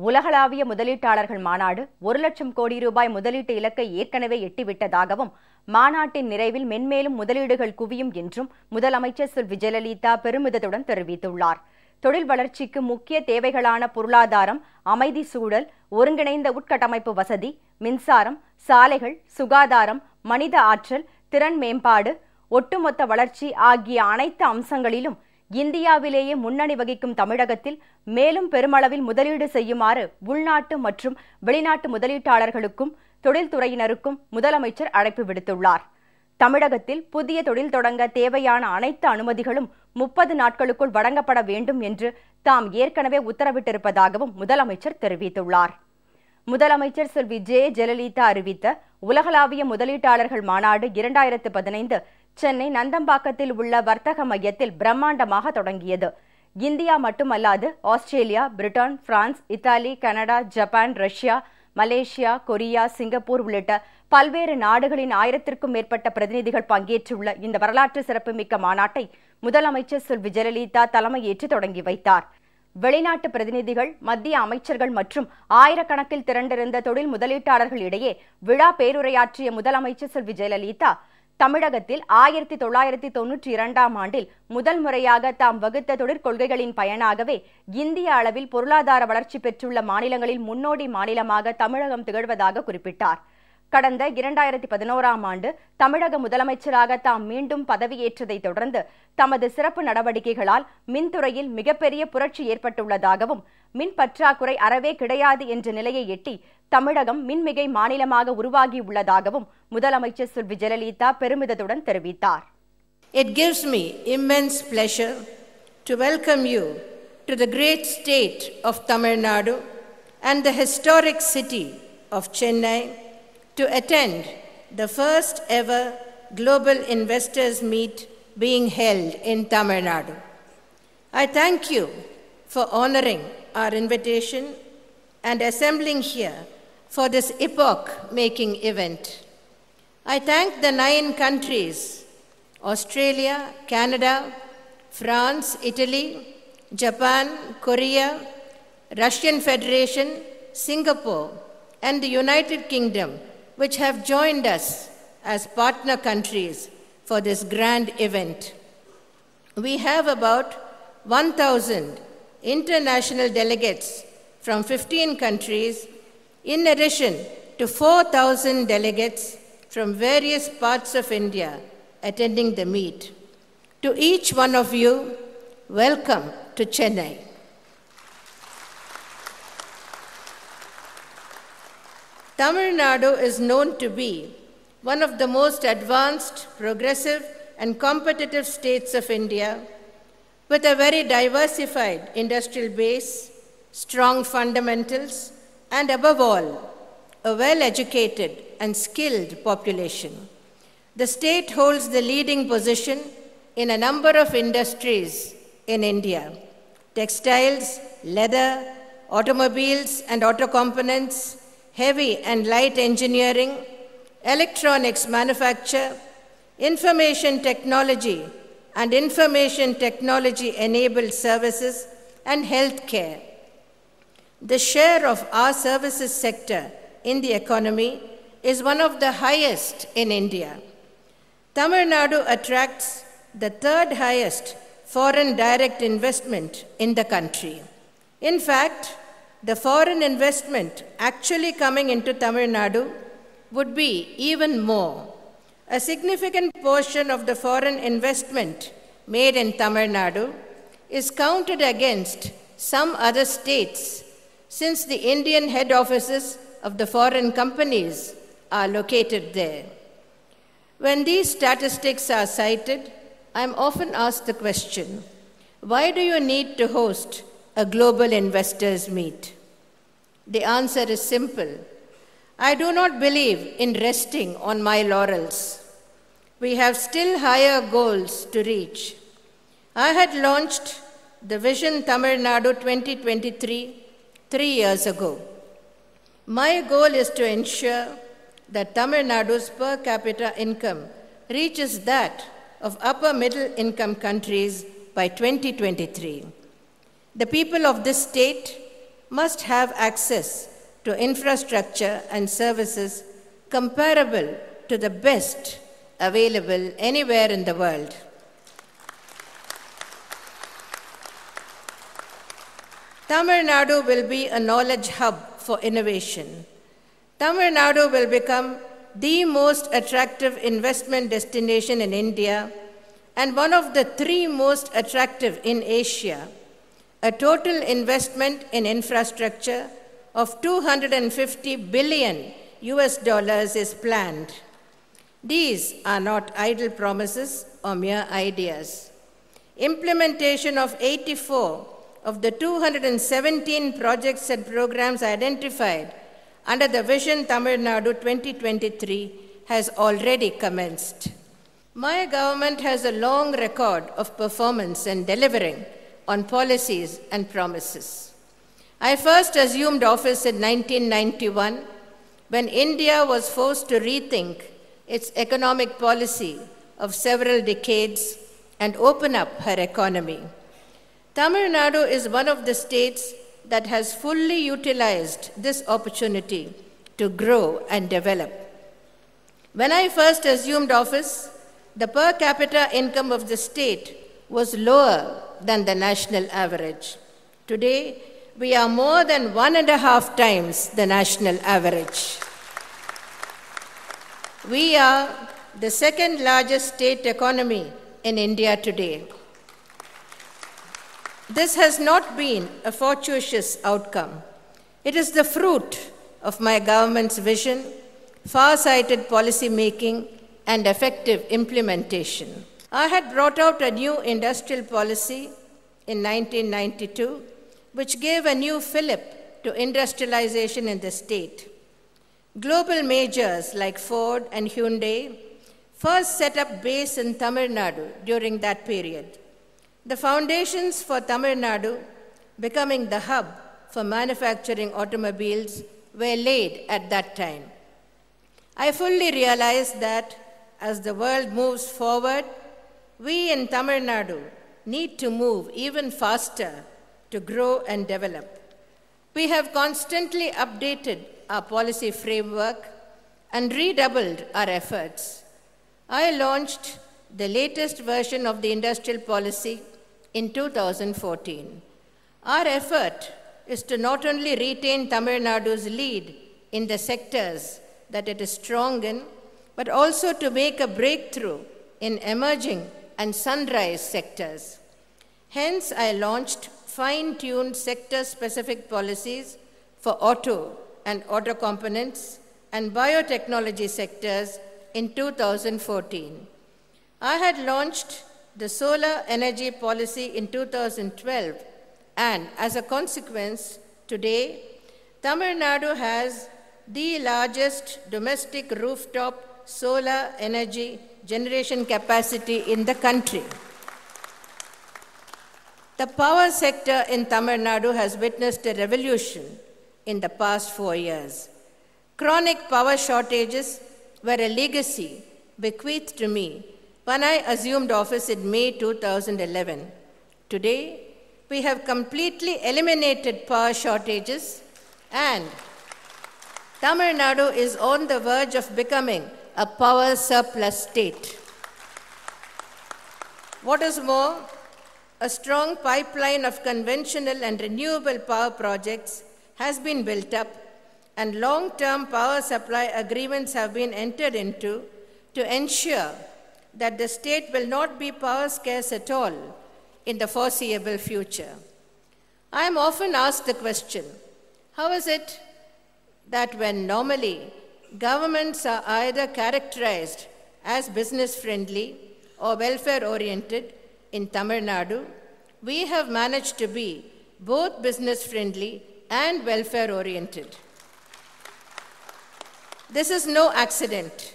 உலகளாவிய முதலீட்டாளர்கள் மாநாடு 1 லட்சம் கோடி ரூபாய் முதலீட்டு இலக்கை ஏற்கனவே எட்டிவிட்டதாகவும் மாநாட்டின் நிறைவில் மென்மேலும் முதலீடுகள் குவியும் என்றும் முதலமைச்சர் செல்வி ஜெயலலிதா பெருமிதத்துடன் தெரிவித்துள்ளார். தொழில் வளர்ச்சிக்கு முக்கிய தேவைகளான பொருளாதாரம், அமைதி சூழல், ஒருங்கிணைந்த உட்கட்டமைப்பு வசதி, மின்சாரம், சாலைகள், சுகாதாரம், மனித ஆற்றல், திறன் மேம்பாடு, ஒட்டுமொத்த வளர்ச்சி ஆகிய அனைத்து அம்சங்களிலும் இந்தியாவிலேயே முன்னணி வகிக்கும் தமிழகத்தில் மேலும் பெருமளவில் முதலீடு செய்யுமாறு உள்நாட்டு மற்றும் வெளிநாட்டு முதலீட்டாளர்களுக்கும் தொழில்துறையினருக்கும் முதலமைச்சர் அழைப்பு விடுத்துள்ளார். தமிழகத்தில் புதிய தொழில் தொடங்க தேவையான அனைத்து அனுமதிகளும் 30 நாட்களுக்குள் வழங்கப்பட வேண்டும் என்று தாம் ஏற்கனவே உத்தரவிட்டிருப்பதாகவும் முதலமைச்சர் தெரிவித்துள்ளார். முதலமைச்சர் செல்வி ஜெயலலிதா அறிவித்த உலகளாவிய முதலீட்டாளர்கள் மாநாடு 2015 சென்னை நந்தம்பாக்கத்தில் உள்ள வர்த்தக மையத்தில் பிரம்மாண்டமாக தொடங்கியது. இந்தியா மட்டுமல்லாது Australia, Britain, France, Italy, Canada, Japan, Russia, Malaysia, Korea, Singapore உள்ளிட்ட பல்வேறு நாடுகளின் 1000க்கும் மேற்பட்ட பிரதிநிதிகள் பங்கேற்றுள்ள இந்த வரலாற்று சிறப்புமிக்க மாநாட்டை முதலமைச்சர் செல்வி ஜெயலலிதா தலைமையேற்று தொடங்கி வைத்தார். வெளிநாட்டு பிரதிநிதிகள், மத்திய அமைச்சர்கள் மற்றும் ஆயிரக்கணக்கில் திரண்டிருந்த தொழில் முதலீட்டாளர்கள் இடையே விழா பேருரையாற்றிய முதலமைச்சர் செல்வி ஜெயலலிதா, தமிழகத்தில் 1992ஆம் ஆண்டில் முதல் முறையாக தாம் வகுத்த தொழிற்கொள்கைகளின் பயனாகவே இந்திய அளவில் பொருளாதார வளர்ச்சி பெற்றுள்ள மாநிலங்களில் முன்னோடி மாநிலமாக தமிழகம் திகழ்வதாக குறிப்பிட்டார். கடந்த 2011ஆம் ஆண்டு தமிழக முதலமைச்சராக தாம் மீண்டும் பதவியேற்றதை தொடர்ந்து தமது சிறப்பு நடவடிக்கைகளால் மின்துறையில் மிகப்பெரிய புரட்சி ஏற்பட்டுள்ளதாகவும் மின் பற்றாக்குறை அறவே கிடையாது என்ற நிலையை எட்டி தமிழகம் மின்மிகை மாநிலமாக உருவாகியுள்ளதாகவும் முதலமைச்சர் செல்வி ஜெயலலிதா பெருமிதத்துடன் தெரிவித்தார். It gives me immense pleasure to welcome you to the great state of Tamil Nadu and the historic city of Chennai to attend the first ever Global Investors Meet being held in Tamil Nadu. I thank you for honoring our invitation and assembling here for this epoch-making event. I thank the 9 countries, Australia, Canada, France, Italy, Japan, Korea, Russian Federation, Singapore, and the United Kingdom, which have joined us as partner countries for this grand event. We have about 1,000 international delegates from 15 countries, in addition to 4,000 delegates from various parts of India attending the meet. To each one of you, welcome to Chennai. Tamil Nadu is known to be one of the most advanced, progressive, and competitive states of India, with a very diversified industrial base, strong fundamentals, and above all, a well-educated and skilled population. The state holds the leading position in a number of industries in India: textiles, leather, automobiles and auto components, heavy and light engineering, electronics manufacture, information technology and information technology-enabled services, and healthcare. The share of our services sector in the economy is one of the highest in India. Tamil Nadu attracts the 3rd highest foreign direct investment in the country. In fact, the foreign investment actually coming into Tamil Nadu would be even more. A significant portion of the foreign investment made in Tamil Nadu is counted against some other states, since the Indian head offices of the foreign companies are located there. When these statistics are cited, I am often asked the question, why do you need to host a global investors meet? The answer is simple. I do not believe in resting on my laurels. We have still higher goals to reach. I had launched the Vision Tamil Nadu 2023 3 years ago. My goal is to ensure that Tamil Nadu's per capita income reaches that of upper middle income countries by 2023. The people of this state must have access to infrastructure and services comparable to the best available anywhere in the world. Tamil Nadu will be a knowledge hub for innovation. Tamil Nadu will become the most attractive investment destination in India and one of the 3 most attractive in Asia. A total investment in infrastructure of $250 billion is planned. These are not idle promises or mere ideas. Implementation of 84 of the 217 projects and programs identified under the Vision Tamil Nadu 2023 has already commenced. My government has a long record of performance and delivering on policies and promises. I first assumed office in 1991 when India was forced to rethink its economic policy of several decades and open up her economy. Tamil Nadu is one of the states that has fully utilized this opportunity to grow and develop. When I first assumed office, the per capita income of the state was lower than the national average. Today, we are more than 1.5 times the national average. We are the second largest state economy in India today. This has not been a fortuitous outcome. It is the fruit of my government's vision, far-sighted policy making, and effective implementation. I had brought out a new industrial policy in 1992, which gave a new fillip to industrialization in the state. Global majors like Ford and Hyundai first set up base in Tamil Nadu during that period. The foundations for Tamil Nadu becoming the hub for manufacturing automobiles were laid at that time. I fully realized that as the world moves forward, we in Tamil Nadu need to move even faster to grow and develop. We have constantly updated our policy framework and redoubled our efforts. I launched the latest version of the industrial policy in 2014. Our effort is to not only retain Tamil Nadu's lead in the sectors that it is strong in, but also to make a breakthrough in emerging and sunrise sectors. Hence, I launched fine-tuned sector-specific policies for auto and auto components and biotechnology sectors in 2014. I had launched the solar energy policy in 2012, and as a consequence, today, Tamil Nadu has the largest domestic rooftop solar energy generation capacity in the country. The power sector in Tamil Nadu has witnessed a revolution in the past 4 years. Chronic power shortages were a legacy bequeathed to me when I assumed office in May 2011. Today, we have completely eliminated power shortages, and Tamil Nadu is on the verge of becoming a power surplus state. What is more, a strong pipeline of conventional and renewable power projects has been built up, and long-term power supply agreements have been entered into to ensure that the state will not be power scarce at all in the foreseeable future. I am often asked the question, how is it that when normally governments are either characterized as business-friendly or welfare-oriented in Tamil Nadu, we have managed to be both business-friendly and welfare-oriented. This is no accident.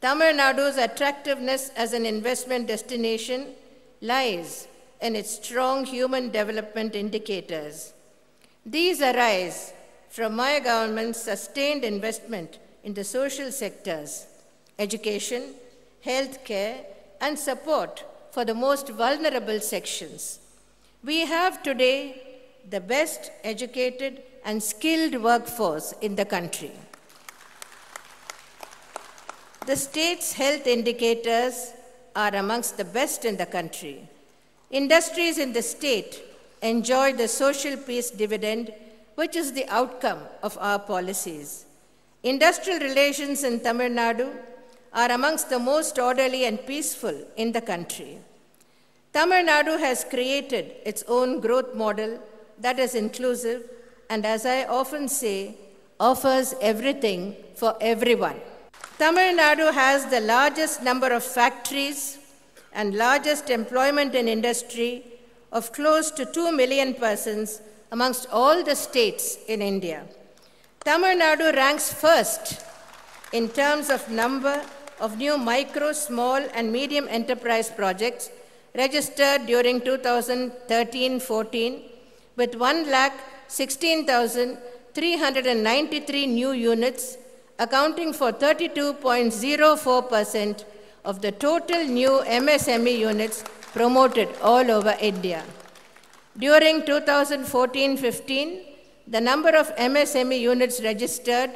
Tamil Nadu's attractiveness as an investment destination lies in its strong human development indicators. These arise from my government's sustained investment in the social sectors, education, healthcare, and support for the most vulnerable sections. We have today the best educated and skilled workforce in the country. The state's health indicators are amongst the best in the country. Industries in the state enjoy the social peace dividend, which is the outcome of our policies. Industrial relations in Tamil Nadu are amongst the most orderly and peaceful in the country. Tamil Nadu has created its own growth model that is inclusive and, as I often say, offers everything for everyone. Tamil Nadu has the largest number of factories and largest employment in industry of close to 2 million persons amongst all the states in India. Tamil Nadu ranks first in terms of number of new micro, small, and medium enterprise projects registered during 2013-14 with 1,16,393 new units, accounting for 32.04% of the total new MSME units promoted all over India. During 2014-15, the number of MSME units registered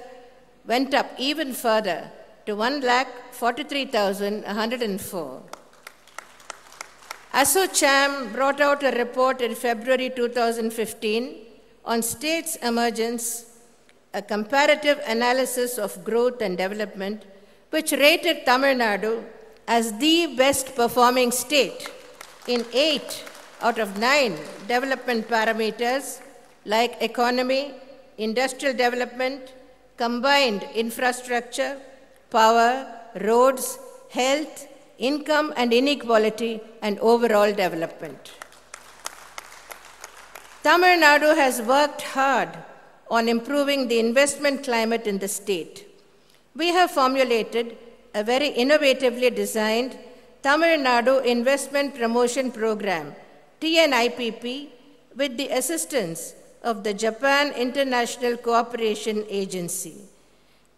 went up even further to 1,43,104. ASSOCHAM brought out a report in February 2015 on states' emergence, a comparative analysis of growth and development, which rated Tamil Nadu as the best performing state in 8 out of 9 development parameters like economy, industrial development, combined infrastructure, power, roads, health, income and inequality, and overall development. Tamil Nadu has worked hard on improving the investment climate in the state. We have formulated a very innovatively designed Tamil Nadu Investment Promotion Program, TNIPP, with the assistance of the Japan International Cooperation Agency.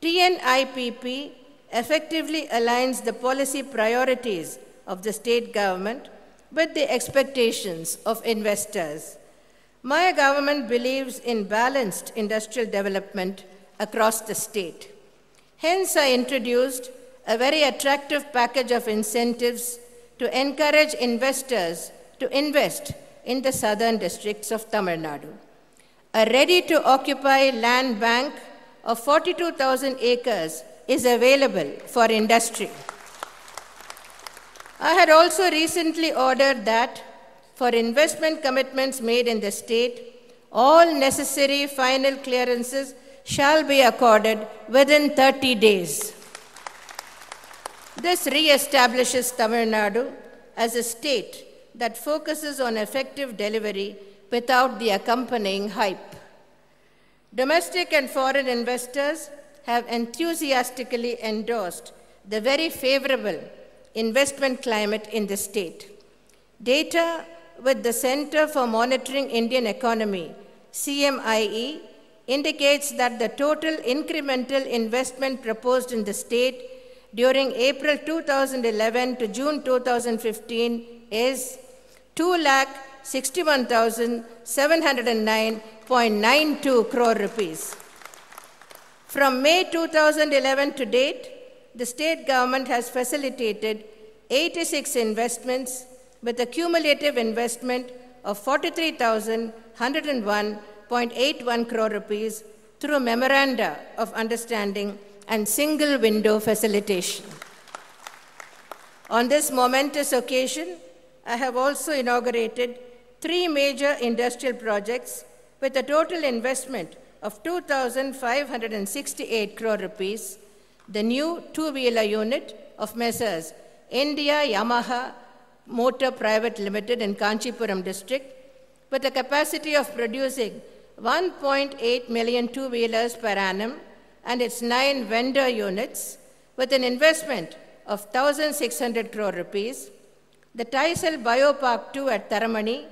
TNIPP effectively aligns the policy priorities of the state government with the expectations of investors. My government believes in balanced industrial development across the state. Hence, I introduced a very attractive package of incentives to encourage investors to invest in the southern districts of Tamil Nadu. A ready-to-occupy land bank of 42,000 acres is available for industry. I had also recently ordered that for investment commitments made in the state, all necessary final clearances shall be accorded within 30 days. This re-establishes Tamil Nadu as a state that focuses on effective delivery without the accompanying hype. Domestic and foreign investors have enthusiastically endorsed the very favorable investment climate in the state. Data with the Center for Monitoring Indian Economy, CMIE, indicates that the total incremental investment proposed in the state during April 2011 to June 2015 is 2,61,709.92 crore rupees. From May 2011 to date, the state government has facilitated 86 investments with a cumulative investment of 43,101.81 crore rupees through memoranda of understanding and single window facilitation. On this momentous occasion, I have also inaugurated 3 major industrial projects with a total investment of 2,568 crore rupees, the new two-wheeler unit of Messrs. India Yamaha Motor Private Limited in Kanchipuram district, with a capacity of producing 1.8 million two-wheelers per annum and its 9 vendor units, with an investment of 1,600 crore rupees. The Taisal Biopark 2 at Taramani,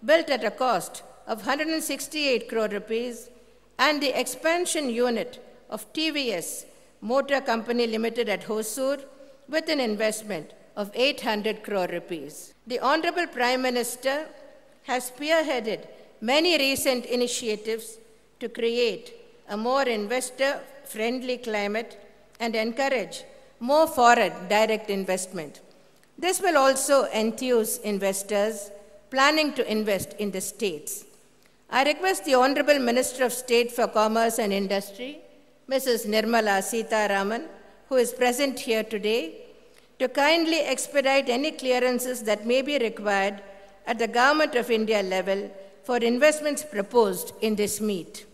built at a cost of 168 crore rupees, and the expansion unit of TVS Motor Company Limited at Hosur, with an investment of 800 crore rupees. The Honorable Prime Minister has spearheaded many recent initiatives to create a more investor-friendly climate and encourage more foreign direct investment. This will also enthuse investors planning to invest in the states. I request the Honorable Minister of State for Commerce and Industry, Mrs. Nirmala Sitharaman, who is present here today, to kindly expedite any clearances that may be required at the Government of India level for investments proposed in this meet.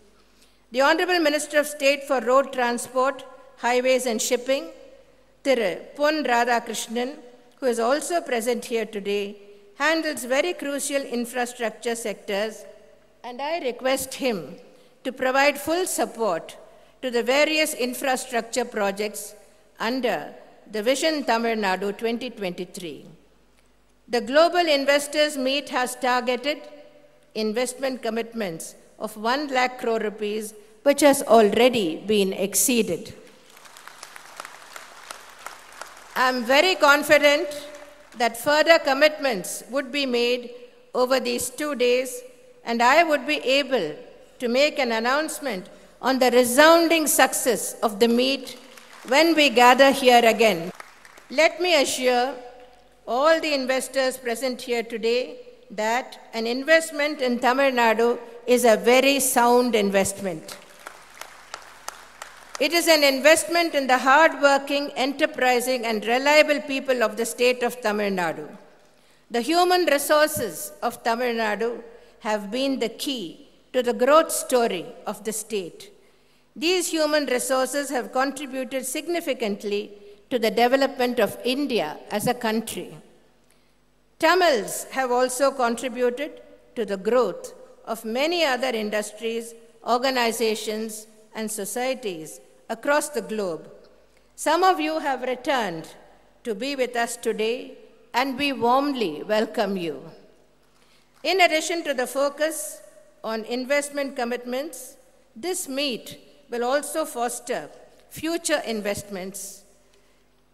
The Honorable Minister of State for Road Transport, Highways and Shipping, Thiru Pon Radhakrishnan, who is also present here today, handles very crucial infrastructure sectors, and I request him to provide full support to the various infrastructure projects under the Vision Tamil Nadu 2023. The Global Investors Meet has targeted investment commitments of 1 lakh crore rupees, which has already been exceeded. I am very confident that further commitments would be made over these 2 days, and I would be able to make an announcement on the resounding success of the meet when we gather here again. Let me assure all the investors present here today that an investment in Tamil Nadu is a very sound investment. It is an investment in the hard-working, enterprising, and reliable people of the state of Tamil Nadu. The human resources of Tamil Nadu have been the key to the growth story of the state. These human resources have contributed significantly to the development of India as a country. Tamils have also contributed to the growth of many other industries, organizations, and societies across the globe. Some of you have returned to be with us today, and we warmly welcome you. In addition to the focus on investment commitments, this meet will also foster future investments.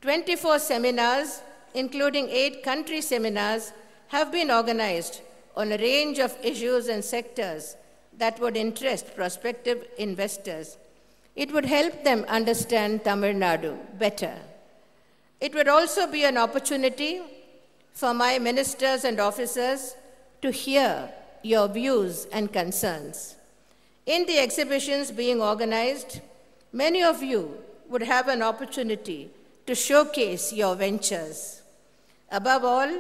24 seminars, including 8 country seminars, have been organized on a range of issues and sectors that would interest prospective investors. It would help them understand Tamil Nadu better. It would also be an opportunity for my ministers and officers to hear your views and concerns. In the exhibitions being organized, many of you would have an opportunity to showcase your ventures. Above all,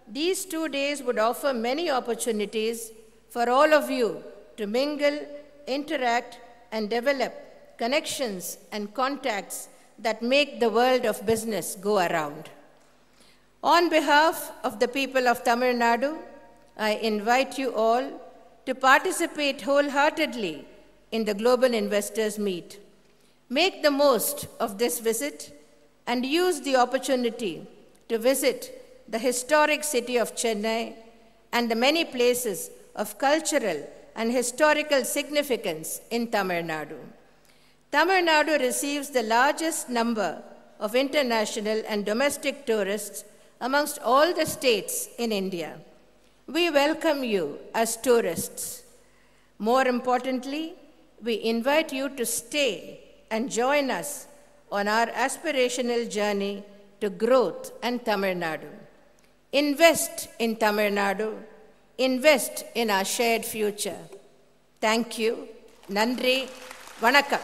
these 2 days would offer many opportunities for all of you to mingle, interact, and develop connections and contacts that make the world of business go around. On behalf of the people of Tamil Nadu, I invite you all to participate wholeheartedly in the Global Investors Meet. Make the most of this visit and use the opportunity to visit the historic city of Chennai and the many places of cultural and historical significance in Tamil Nadu. Tamil Nadu receives the largest number of international and domestic tourists amongst all the states in India. We welcome you as tourists. More importantly, we invite you to stay and join us on our aspirational journey to growth and Tamil Nadu. Invest in Tamil Nadu. Invest in our shared future. Thank you. Nandri. Vanakkam.